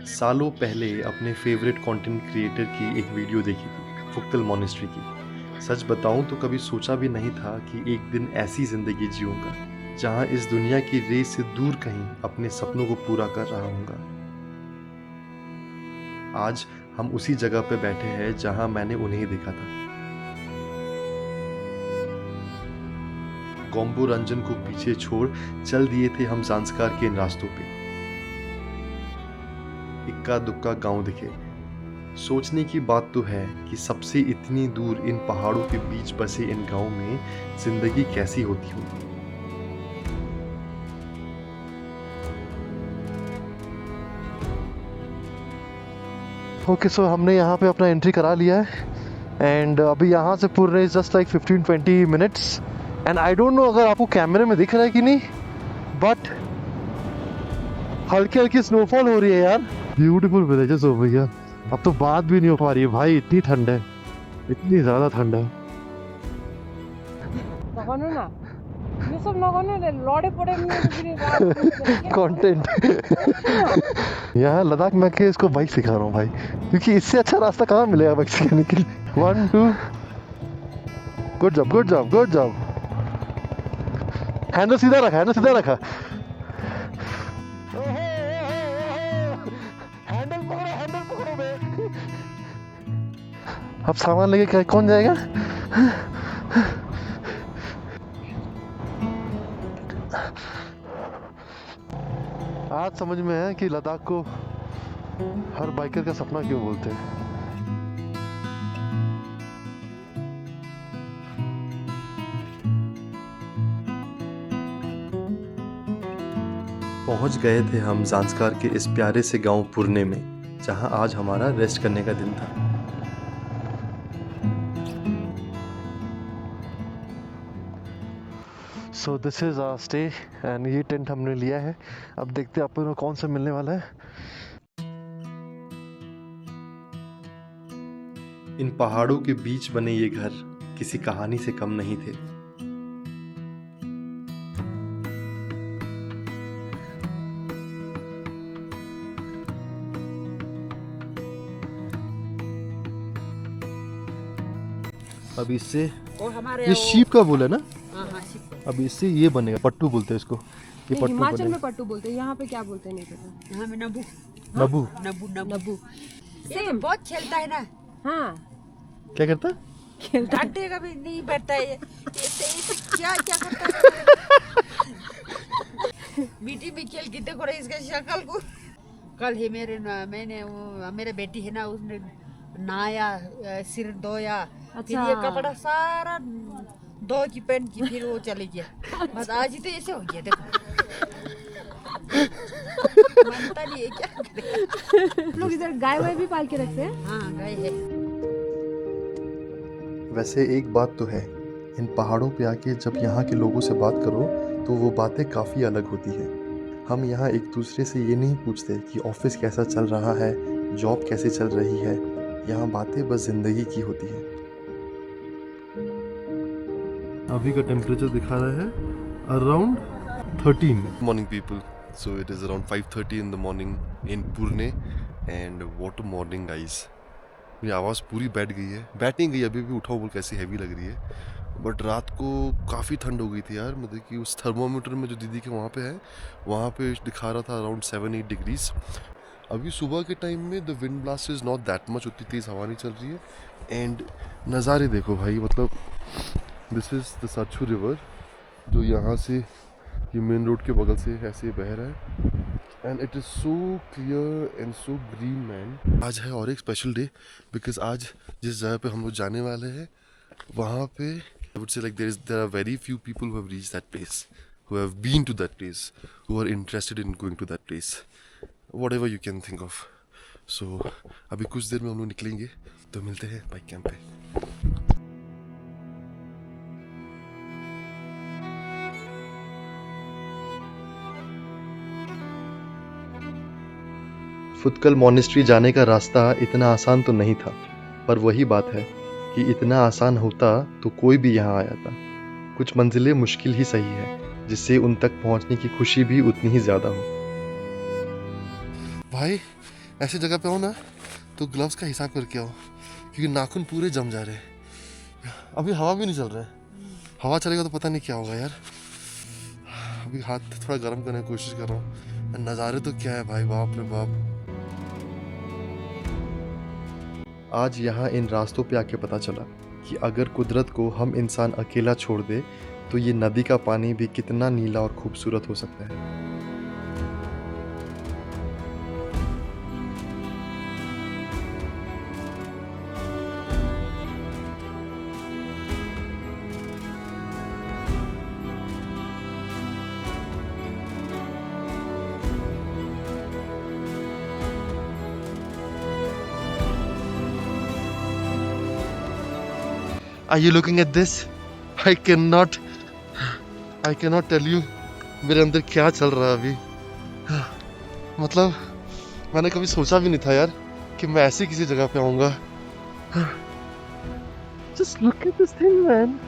सालों पहले अपने फेवरेट कंटेंट क्रिएटर की एक वीडियो देखी थी, फुक्तल मॉनेस्ट्री की। सच बताऊं तो कभी सोचा भी नहीं था कि एक दिन ऐसी जिंदगी जीऊंगा जहां इस दुनिया की रेस से दूर कहीं अपने सपनों को पूरा कर रहा हूंगा। आज हम उसी जगह पे बैठे हैं जहां मैंने उन्हें देखा था। गोम्बो रंजन को पीछे छोड़ चल दिए थे हम ज़ांस्कार के इन रास्तों पे। इक्का दुक्का गांव दिखे। सोचने की बात तो है कि सबसे इतनी दूर इन पहाड़ों के बीच बसे इन गांव में जिंदगी कैसी होती होगी। ओके सो हमने यहाँ पे अपना एंट्री करा लिया है एंड अभी यहाँ से पुरने is just like 15-20 minutes and I don't know अगर आपको कैमरे में दिख रहा है कि नहीं, बट हल्की हल्की स्नोफॉल हो रही है यार। ब्यूटीफुल विलेजेस हो भैया। अब तो बात भी नहीं हो पा रही है भाई, इतनी ठंड है, इतनी ज़्यादा ठंड है। ये सब लौड़े पड़े कंटेंट यहाँ लद्दाख में के इसको बाइक सिखा रहा हूँ भाई, क्योंकि इससे अच्छा रास्ता कहाँ मिलेगा बाइक सिखाने के लिए। 1 2 good job good job good job. Handle सीधा रखा, हैंडल सीधा रखा। हैंडल पकड़ो, हैंडल पकड़ो बे। अब सामान लेके कौन जाएगा? आज समझ में है कि लद्दाख को हर बाइकर का सपना क्यों बोलते हैं। पहुंच गए थे हम ज़ांस्कार के इस प्यारे से गांव पुरने में, जहां आज हमारा रेस्ट करने का दिन था। So this is our stay and ये टेंट हमने लिया है। अब देखते हैं आप लोगों को कौन सा मिलने वाला है। इन पहाड़ों के बीच बने ये घर किसी कहानी से कम नहीं थे। अब इससे हमारे ये शीप का बोला ना, हाँ अब इससे ये बनेगा, पट्टू बोलते हैं इसको। ये पट्टू हिमाचल में बनेगा। पट्टू बोलते हैं, यहाँ पे क्या बोलते हैं नहीं पता। यहाँ में नबू नबू नबू नबू सेम बहुत खेलता है ना। हाँ क्या करता? खेलता है, कभी नहीं बैठता है ये क्या क्या करता है। मीठी में खेल कितने को रही इसका शक्ल को। कल ही मेरे बेटी है ना, उसने नहाया, सिर धोया, फिर ये कपड़ा सारा धो की पहन की फिर वो चली गया। बस आज ही तो ऐसे हो गया देखो। मानता नहीं है क्या करेगा। लोग इधर गाय वाय भी पाल के रखते हैं। हाँ गाय है। वैसे एक बात तो है, इन पहाड़ों पे आके जब यहाँ के लोगों से बात करो तो वो बातें काफ़ी अलग होती हैं। हम यहाँ एक दूसरे से ये नहीं पूछते कि ऑफिस कैसा चल रहा है, जॉब कैसे चल रही है। यहाँ बातें बस ज़िंदगी की होती हैं। अभी का टेम्परेचर दिखा रहा है around 13। Morning people. So it is around 5:30 in the morning in Purne and what a morning guys. मेरी आवाज़ पूरी बैठ गई है, बैठ नहीं गई अभी भी, उठाओ बोल कैसी हैवी लग रही है। बट रात को काफ़ी ठंड हो गई थी यार, मतलब कि उस थर्मोमीटर में जो दीदी के वहाँ पे है, वहाँ पे दिखा रहा था अराउंड 7-8 डिग्रीज। अभी सुबह के टाइम में the wind blast is not that much, उतनी तेज़ हवा नहीं चल रही है। एंड नज़ारे देखो भाई, मतलब this is the Sachu river जो यहाँ से ये मेन रोड के बगल से ऐसे बह रहा है and it is so clear and so green man. आज है और एक स्पेशल डे बिकॉज आज जिस जगह पे हम लोग जाने वाले हैं वहाँ पे I would say like there are very few people who have reached that place, who have been to that place, who are interested in going to that place, whatever you can think of. So अभी कुछ देर में हम लोग निकलेंगे, तो मिलते हैं bike camp पे। फुक्तल मॉनेस्ट्री जाने का रास्ता इतना आसान तो नहीं था, पर वही बात है कि इतना आसान होता तो कोई भी यहाँ आया था। कुछ मंजिलें मुश्किल ही सही है, जिससे उन तक पहुँचने की खुशी भी उतनी ही ज़्यादा हो। भाई ऐसी जगह पे हो ना तो ग्लव्स का हिसाब करके आओ, क्योंकि नाखून पूरे जम जा रहे हैं। अभी हवा भी नहीं चल रहा है, हवा चलेगा तो पता नहीं क्या होगा यार। अभी हाथ थोड़ा गर्म करने की कोशिश कर रहा हूँ। नज़ारे तो क्या है भाई, बाप रे बाप। आज यहाँ इन रास्तों पे आके पता चला कि अगर कुदरत को हम इंसान अकेला छोड़ दे तो ये नदी का पानी भी कितना नीला और खूबसूरत हो सकता है। Are you looking at this? I cannot tell you मेरे अंदर क्या चल रहा है अभी। मतलब मैंने कभी सोचा भी नहीं था यार कि मैं ऐसी किसी जगह पे आऊंगा। Just look at this thing, man.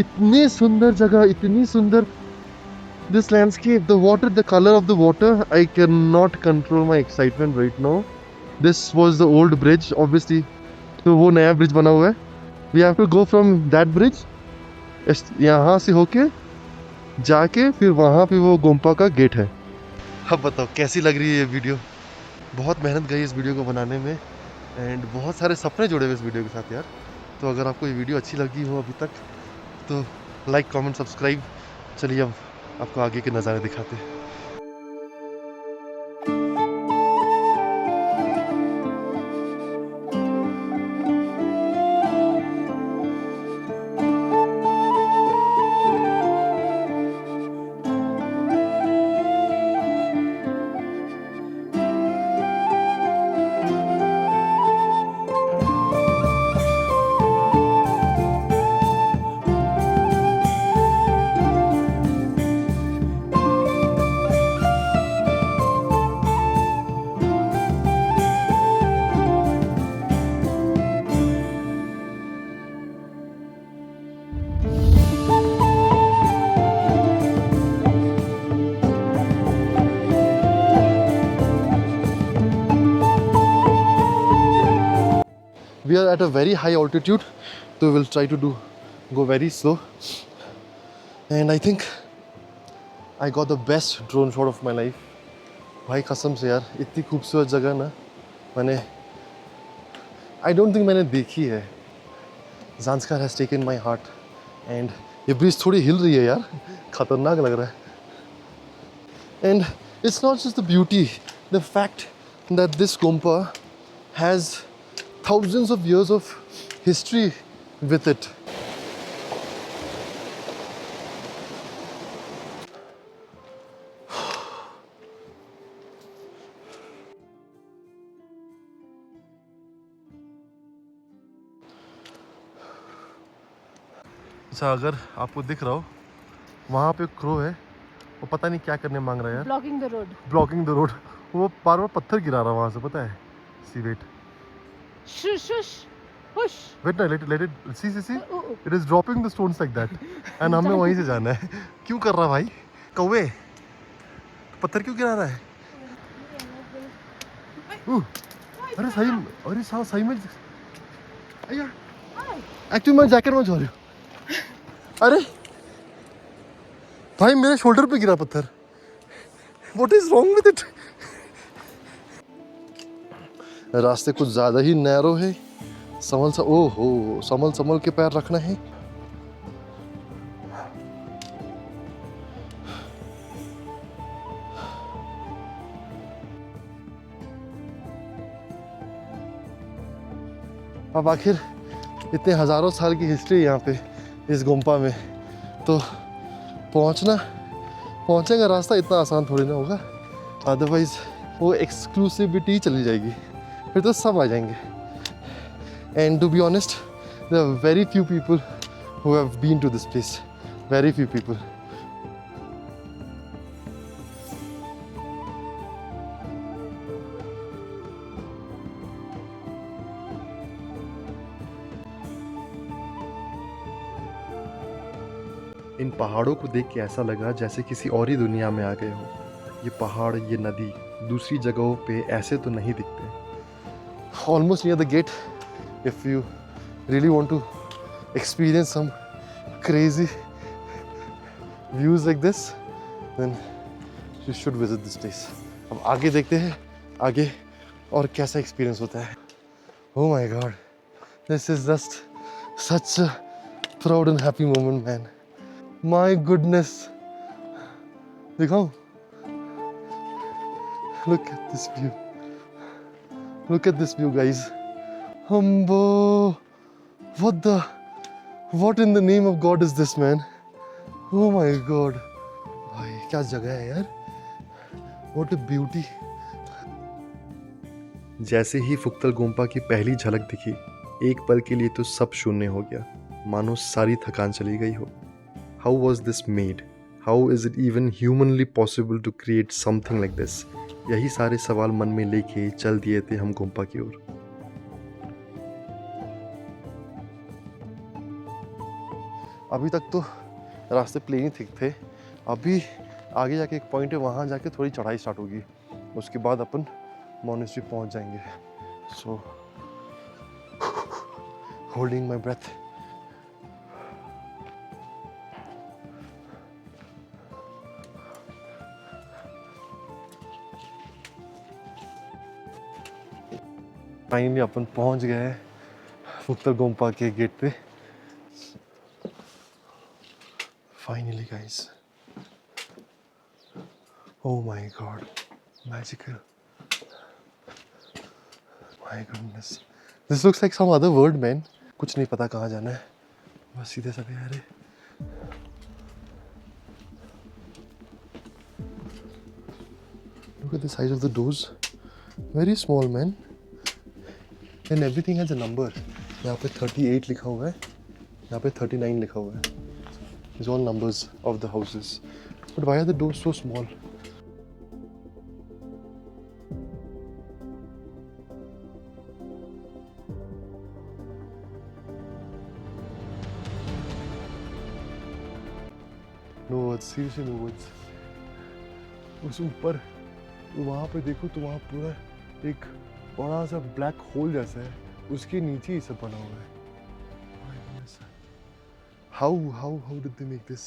इतनी सुंदर जगह, इतनी सुंदर this landscape, the water, the color of the water. I cannot control my excitement right now. This was the old bridge, obviously. तो वो नया ब्रिज बना हुआ है। We have to go from that bridge. यहाँ से होके जाके फिर वहाँ पे वो गोम्पा का गेट है। अब बताओ कैसी लग रही है ये वीडियो। बहुत मेहनत गई इस वीडियो को बनाने में एंड बहुत सारे सपने जुड़े हुए इस वीडियो के साथ यार। तो अगर आपको ये वीडियो अच्छी लगी हो अभी तक तो लाइक, कमेंट, सब्सक्राइब। चलिए अब आपको आगे के नज़ारे दिखाते हैं। We are at a very high altitude, so we'll try to go very slow. And I think I got the best drone shot of my life. भाई कसम से यार इतनी खूबसूरत जगह ना I don't think मैंने देखी है। Zanskar has taken my heart and ये ब्रिज थोड़ी हिल रही है यार, खतरनाक लग रहा है। And it's not just the beauty, the fact that this Gompa has thousands of years of history with it. अच्छा, अगर आपको दिख रहा हो वहाँ पे क्रो है, वो पता नहीं क्या करने मांग रहा है यार। Blocking the road. Blocking the road. वो बार बार पत्थर गिरा रहा है वहाँ से, पता है। See wait Shush, shush, hush. Wait ना, let it see Oh, oh. It is dropping the stones like that and हमें वहीं से जाना है। क्यों कर रहा है भाई? कौवे पत्थर क्यों गिरा रहा है? अरे सही में एक्चुअली मैं जैकेट में जा रही हूँ। अरे भाई मेरे शोल्डर पे गिरा पत्थर। What is wrong with it? रास्ते कुछ ज्यादा ही नैरो है। संभल के पैर रखना है। अब आखिर इतने हजारों साल की हिस्ट्री यहाँ पे इस गुम्पा में, तो पहुँचने का रास्ता इतना आसान थोड़ी ना होगा। अदरवाइज वो एक्सक्लूसिविटी चली जाएगी, फिर तो सब आ जाएंगे। And to be honest there are very few people who have been to this place, very few people. इन पहाड़ों को देख के ऐसा लगा जैसे किसी और ही दुनिया में आ गए हो। ये पहाड़, ये नदी, दूसरी जगहों पे ऐसे तो नहीं दिखते। Almost near the gate. If you really want to experience some crazy views like this then you should visit this place. अब आगे देखते हैं आगे और कैसा एक्सपीरियंस होता है। Oh my God, this is just such a proud and happy moment, man. My goodness. दिखाऊं? Look at this view. Look at this view, guys. Humbo. What in the name of God is this, man? Oh my God. भाई क्या जगह है यार. What a beauty. जैसे ही फुक्तल गोम्पा की पहली झलक दिखी, एक पल के लिए तो सब शून्य हो गया, मानो सारी थकान चली गई हो। How was this made? How is it even humanly possible to create something like this? यही सारे सवाल मन में लेके चल दिए थे हम गोम्पा की ओर। अभी तक तो रास्ते प्लेन ही ठीक थे। अभी आगे जाके एक पॉइंट है, वहाँ जाके थोड़ी चढ़ाई स्टार्ट होगी। उसके बाद अपन मोनेस्ट्री पहुंच जाएंगे। सो होल्डिंग माय ब्रेथ। फाइनली अपन पहुंच गए फुक्तल गोम्पा के गेट पे। Finally guys, oh my God, magical. My goodness, this looks like some other world, man. कुछ नहीं पता कहाँ जाना है, बस सीधे चले आ रहे। Look at the size of the doors, very small, man. And everything has a number. यहाँ पे 38 लिखा हुआ है, यहाँ पे 39 लिखा हुआ है। These all numbers of the houses. But why are the doors so small? No words, seriously no words. उस ऊपर वहाँ पे देखो तो वहाँ पूरा एक बड़ा सा ब्लैक होल जैसा है, उसके नीचे ही सब बना हुआ है। How did they make this?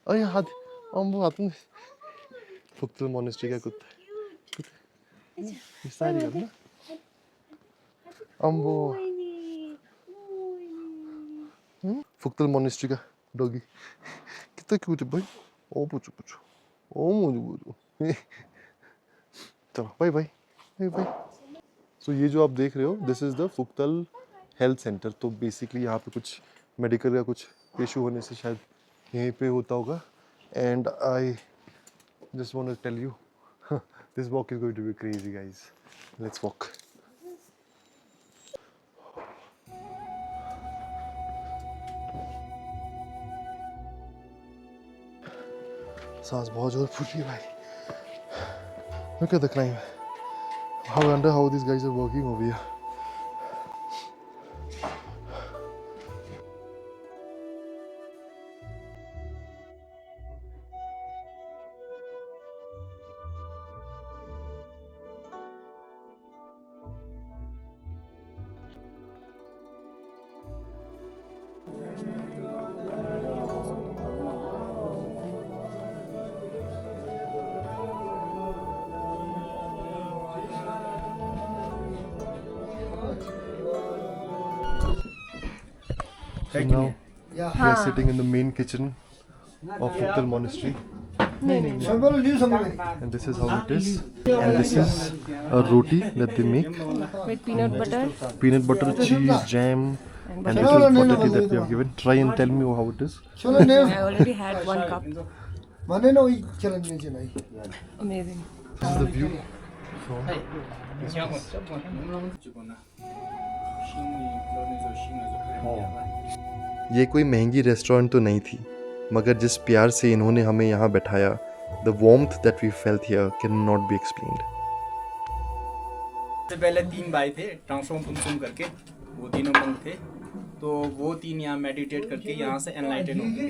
अरे हाथ वो हाथ में फुक्तल मोनेस्ट्री का कुत्ता इस साइड है ना वो फुक्तल मोनेस्ट्री का डॉगी कितना क्यूट है भाई। ओ पूछो ओ मुझे चलो बाय बाय। सो ये जो आप देख रहे हो, this is the Phuktal health centre. तो बेसिकली यहाँ पे कुछ मेडिकल का कुछ इशू होने से शायद यहीं पे होता होगा। And I just want to tell you this walk is going to be crazy guys. Let's walk. सांस बहुत जोर फूल रही है भाई। Look at the climb. I wonder how these guys are working over here. So now we are sitting in the main kitchen of Fuktal Monastery. And this is how it is. And this is a roti that they make. With peanut butter. Peanut butter, cheese, jam. And this is potato that we have given. Try and tell me how it is. I already had 1 cup. Amazing. This is the view from this place. ये कोई महंगी restaurant तो नहीं थी, मगर जिस प्यार से इन्होंने हमें यहाँ बैठाया, the warmth that we felt here cannot be explained. सबसे पहले 3 भाई थे ट्रांसफॉर्म फुमसुम करके, वो तीनों मंक थे। तो वो 3 यहाँ मेडिटेट करके यहाँ से एनलाइटन हो गए।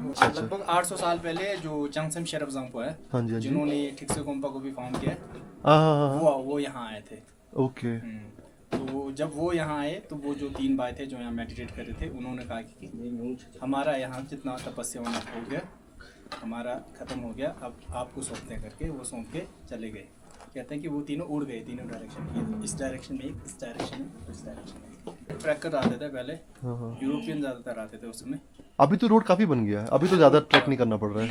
लगभग 800 साल पहले जो चांगसम शेरफ जांगपो है, हाँ जी, हाँ जी। जिन्होंने ठिक्से गोम्पा को भी फाउंड किया है, हाँ, वो यहाँ आए थे। ओके। तो जब वो यहाँ आए तो वो जो 3 भाई थे जो यहाँ मेडिटेट कर रहे थे, उन्होंने कहा कि हमारा यहाँ जितना तपस्या होना हो गया, हमारा खत्म हो गया, अब आपको सौंपते हैं करके वो सौंप के चले गए। कहते हैं कि वो तीनों उड़ गए, तीनों डायरेक्शन में, इस डायरेक्शन में एक, इस डायरेक्शन में, इस डायरेक्शन में। ट्रैकर आते थे पहले, यूरोपियन ज़्यादातर आते थे उस समय। अभी तो रोड काफ़ी बन गया है, अभी तो ज़्यादा ट्रैक नहीं करना पड़ रहा है।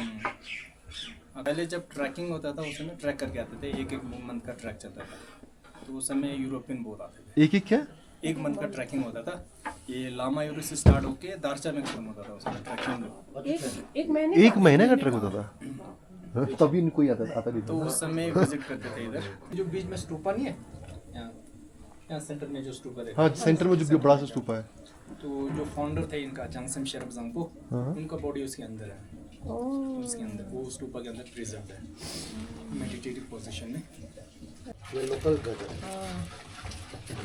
पहले जब ट्रैकिंग होता था उस समय ट्रैक करके आते थे, एक मंथ का ट्रैक चलता था, तो उस समय यूरोपियन बहुत आते थे। एक क्या? एक मंथ का ट्रैकिंग होता था, ये लामा यूरो से स्टार्ट होके दारचा में खत्म होता था उस समय ट्रैकिंग। एक महीने का ट्रैक होता था। तभी कोई आता नहीं तो था। उस समय विजिट करते थे इधर। जो बीच में स्तूपा नहीं है, यहाँ सेंटर में जो स्तूपा देखा, हाँ, सेंटर में जो बड़ा सा स्तूपा है। तो जो फाउंडर थे इनका चांगसम शेरप जांगपो, उनका बॉडी उसके अंदर है, उसके अंदर वो स्तूपा के अंदर प्रिजर्व है मेडिटेटिव पोजीशन में।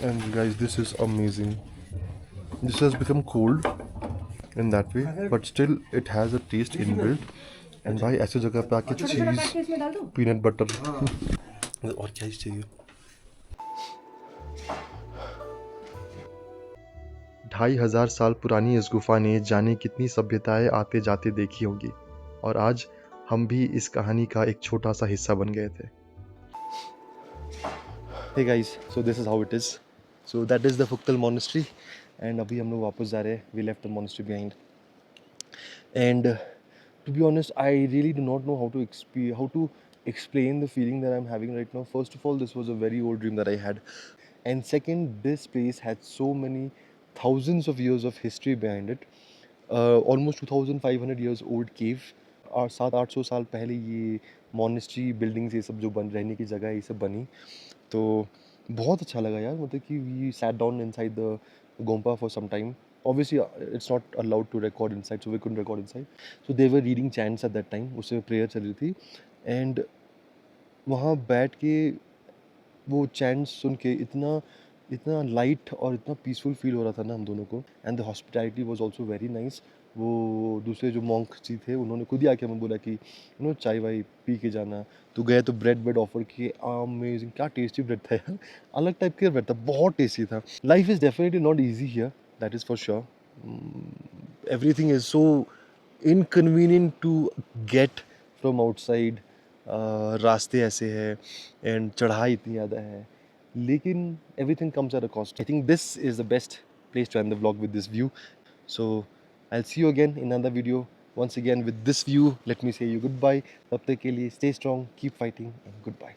And guys, this is amazing. This has become cold in that way, but still it has a taste inbuilt. And भाई ऐसी जगह पे आके चीज, पीनट बटर और क्या ही चाहिए। 2500 साल पुरानी इस गुफा ने जाने कितनी सभ्यताएं आते जाते देखी होंगी, और आज हम भी इस कहानी का एक छोटा सा हिस्सा बन गए थे। Hey guys, so this is how it is. So that is the Phuktal monastery, and अभी हम लोग वापस जा रहे हैं. We left the monastery behind. And to be honest, I really do not know how to explain the feeling that I'm having right now. First of all, this was a very old dream that I had, and second, this place had so many thousands of years of history behind it. Almost 2,500 years old cave. और 700-800 साल पहले ये monastery buildings ये सब जो बन रहने की जगह ये सब बनी, तो बहुत अच्छा लगा यार। मतलब कि we sat down inside the Gompa for some time. Obviously, it's not allowed to record inside, so we couldn't record inside. So they were reading chants at that time. उससे prayer चल रही थी, and वहाँ बैठ के वो chants सुन के इतना लाइट और इतना पीसफुल फील हो रहा था ना हम दोनों को। And the hospitality was also very nice. वो दूसरे जो मॉन्क जी थे उन्होंने खुद ही आके हमें बोला कि चाय वाय पी के जाना। तो गए तो ब्रेड ऑफर किए, अमेजिंग, क्या टेस्टी ब्रेड था यार, अलग टाइप का ब्रेड था, बहुत टेस्टी था। Life is definitely not easy here, that is for sure. Everything is so inconvenient to get from outside. रास्ते ऐसे हैं एंड चढ़ाई इतनी ज़्यादा है, लेकिन everything comes at a cost. I think this is the best place to end the vlog, with this view. So I'll see you again in another video. Once again with this view, let me say you goodbye. तब तक के लिए stay strong, keep fighting, and goodbye.